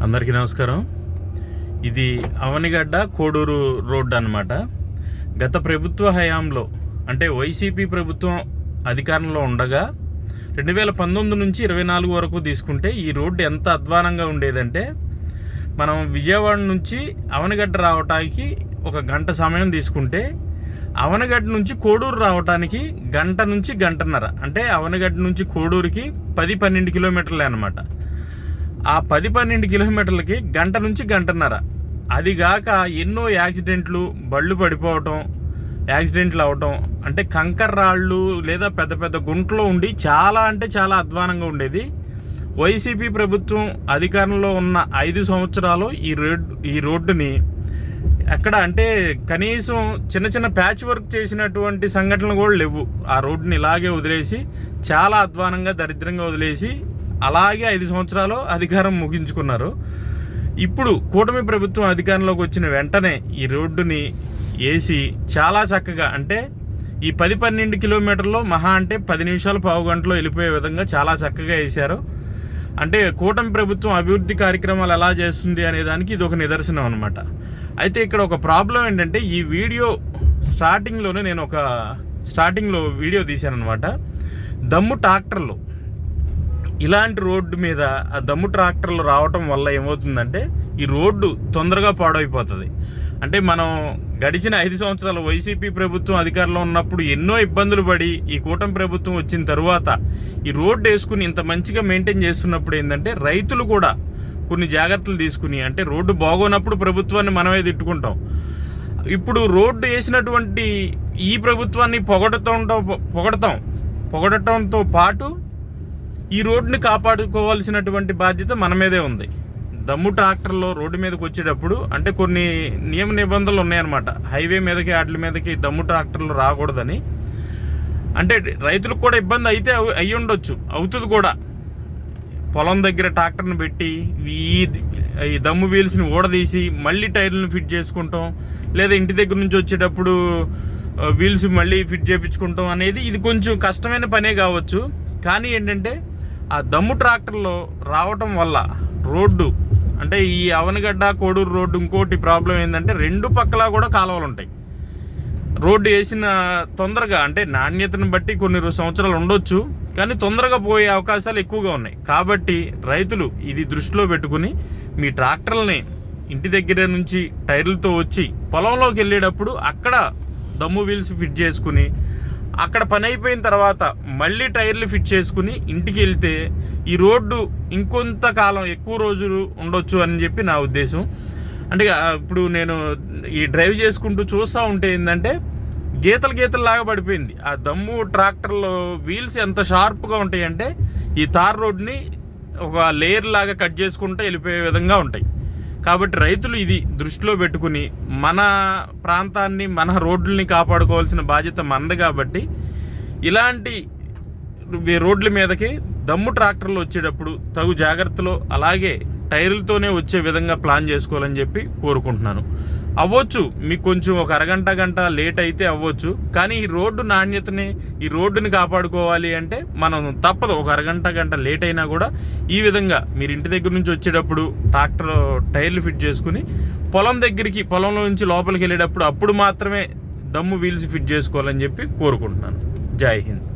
అందరికీ నమస్కారం. ఇది అవనిగడ్డ కోడూరు రోడ్డు అన్నమాట. గత ప్రభుత్వ హయాంలో అంటే వైసీపీ ప్రభుత్వం అధికారంలో ఉండగా 2019 నుంచి 24 వరకు తీసుకుంటే ఈ రోడ్డు ఎంత అధ్వానంగా ఉండేదంటే, మనం విజయవాడ నుంచి అవనిగడ్డ రావడానికి ఒక గంట సమయం తీసుకుంటే అవనిగడ్డ నుంచి కోడూరు రావడానికి గంట నుంచి గంటన్నర, అంటే అవనిగడ్డ నుంచి కోడూరుకి 10-12 కిలోమీటర్లే అనమాట. ఆ 10-12 కిలోమీటర్లకి గంట నుంచి గంటన్నర. అదిగాక ఎన్నో యాక్సిడెంట్లు, బళ్ళు పడిపోవటం, యాక్సిడెంట్లు అవటం, అంటే కంకర రాళ్ళు లేదా పెద్ద పెద్ద గుంటలో ఉండి చాలా అంటే చాలా అధ్వానంగా ఉండేది. వైసీపీ ప్రభుత్వం అధికారంలో ఉన్న 5 సంవత్సరాలు ఈ రోడ్డుని ఎక్కడ అంటే కనీసం చిన్న చిన్న ప్యాచ్ వర్క్ చేసినటువంటి సంఘటనలు కూడా లేవు. ఆ రోడ్డుని ఇలాగే వదిలేసి, చాలా అధ్వానంగా దరిద్రంగా వదిలేసి అలాగే 5 సంవత్సరాలు అధికారం ముగించుకున్నారు. ఇప్పుడు కూటమి ప్రభుత్వం అధికారంలోకి వచ్చిన వెంటనే ఈ రోడ్డుని వేసి చాలా చక్కగా, అంటే ఈ 10-12 కిలోమీటర్లో మహా అంటే 10 నిమిషాలు, పావు గంటలో వెళ్ళిపోయే విధంగా చాలా చక్కగా వేశారు. అంటే కూటమి ప్రభుత్వం అభివృద్ధి కార్యక్రమాలు ఎలా చేస్తుంది అనే దానికి ఇది ఒక నిదర్శనం అనమాట. అయితే ఇక్కడ ఒక ప్రాబ్లం ఏంటంటే, ఈ వీడియో స్టార్టింగ్లోనే నేను స్టార్టింగ్లో వీడియో తీశాను అనమాట. దమ్ము ట్రాక్టర్లు, ఇలాంటి రోడ్డు మీద ఆ దమ్ము ట్రాక్టర్లు రావటం వల్ల ఏమవుతుందంటే ఈ రోడ్డు తొందరగా పాడైపోతుంది. అంటే మనం గడిచిన 5 సంవత్సరాలు వైసీపీ ప్రభుత్వం అధికారంలో ఉన్నప్పుడు ఎన్నో ఇబ్బందులు పడి ఈ కూటమి ప్రభుత్వం వచ్చిన తర్వాత ఈ రోడ్డు వేసుకుని ఇంత మంచిగా మెయింటైన్ చేస్తున్నప్పుడు ఏంటంటే, రైతులు కూడా కొన్ని జాగ్రత్తలు తీసుకుని, అంటే రోడ్డు బాగోనప్పుడు ప్రభుత్వాన్ని మనమే తిట్టుకుంటాం. ఇప్పుడు రోడ్డు వేసినటువంటి ఈ ప్రభుత్వాన్ని పొగడటంతో పాటు ఈ రోడ్డుని కాపాడుకోవాల్సినటువంటి బాధ్యత మన మీదే ఉంది. దమ్ము ట్రాక్టర్లో రోడ్డు మీదకి వచ్చేటప్పుడు అంటే కొన్ని నియమ నిబంధనలు ఉన్నాయన్నమాట. హైవే మీదకి వాటి మీదకి దమ్ము ట్రాక్టర్లు రాకూడదని. అంటే రైతులకు కూడా ఇబ్బంది అయితే అయ్యి ఉండొచ్చు, అవుతుంది కూడా. పొలం దగ్గర ట్రాక్టర్ని పెట్టి ఈ దమ్ము వీల్స్ని ఊడదీసి మళ్ళీ టైర్లను ఫిట్ చేసుకుంటాం, లేదా ఇంటి దగ్గర నుంచి వచ్చేటప్పుడు వీల్స్ మళ్ళీ ఫిట్ చేయించుకుంటాం అనేది ఇది కొంచెం కష్టమైన పనే కావచ్చు. కానీ ఏంటంటే, ఆ దమ్ము ట్రాక్టర్లో రావటం వల్ల రోడ్డు, అంటే ఈ అవనిగడ్డ కోడూరు రోడ్డు ఇంకోటి ప్రాబ్లం ఏంటంటే, 2 పక్కలా కూడా కాలువలు ఉంటాయి. రోడ్డు వేసిన తొందరగా, అంటే నాణ్యతను బట్టి కొన్ని సంవత్సరాలు ఉండొచ్చు, కానీ తొందరగా పోయే అవకాశాలు ఎక్కువగా ఉన్నాయి. కాబట్టి రైతులు ఇది దృష్టిలో పెట్టుకుని మీ ట్రాక్టర్లని ఇంటి దగ్గర నుంచి టైర్లతో వచ్చి పొలంలోకి వెళ్ళేటప్పుడు అక్కడ దమ్ము వీల్స్ ఫిట్ చేసుకుని, అక్కడ పని అయిపోయిన తర్వాత మళ్ళీ టైర్లు ఫిట్ చేసుకుని ఇంటికి వెళ్తే ఈ రోడ్డు ఇంకొంతకాలం ఎక్కువ రోజులు ఉండొచ్చు అని చెప్పి నా ఉద్దేశం. అంటే ఇప్పుడు నేను ఈ డ్రైవ్ చేసుకుంటూ చూస్తూ ఉంటే ఏంటంటే, గీతలాగా పడిపోయింది. ఆ దమ్ము ట్రాక్టర్లో వీల్స్ ఎంత షార్ప్గా ఉంటాయి అంటే, ఈ తార్ రోడ్ని ఒక లేయర్ లాగా కట్ చేసుకుంటూ వెళ్ళిపోయే విధంగా ఉంటాయి. కాబట్టి రైతులు ఇది దృష్టిలో పెట్టుకుని మన ప్రాంతాన్ని, మన రోడ్లని కాపాడుకోవాల్సిన బాధ్యత మనది. కాబట్టి ఇలాంటి రోడ్ల మీదకి దమ్ము ట్రాక్టర్లు వచ్చేటప్పుడు తగు జాగ్రత్తలు, అలాగే టైర్లతోనే వచ్చే విధంగా ప్లాన్ చేసుకోవాలని చెప్పి కోరుకుంటున్నాను. అవ్వచ్చు మీకు కొంచెం ఒక గంట లేట్ అయితే అవ్వచ్చు, కానీ ఈ రోడ్డు నాణ్యతని, ఈ రోడ్డుని కాపాడుకోవాలి అంటే మనం తప్పదు. ఒక గంట లేట్ అయినా కూడా ఈ విధంగా మీరు ఇంటి దగ్గర నుంచి వచ్చేటప్పుడు ట్రాక్టర్ టైర్లు ఫిట్ చేసుకుని పొలంలో నుంచి లోపలికి వెళ్ళేటప్పుడు అప్పుడు మాత్రమే దమ్ము వీల్స్ ఫిట్ చేసుకోవాలని చెప్పి కోరుకుంటున్నాను. జై హింద్.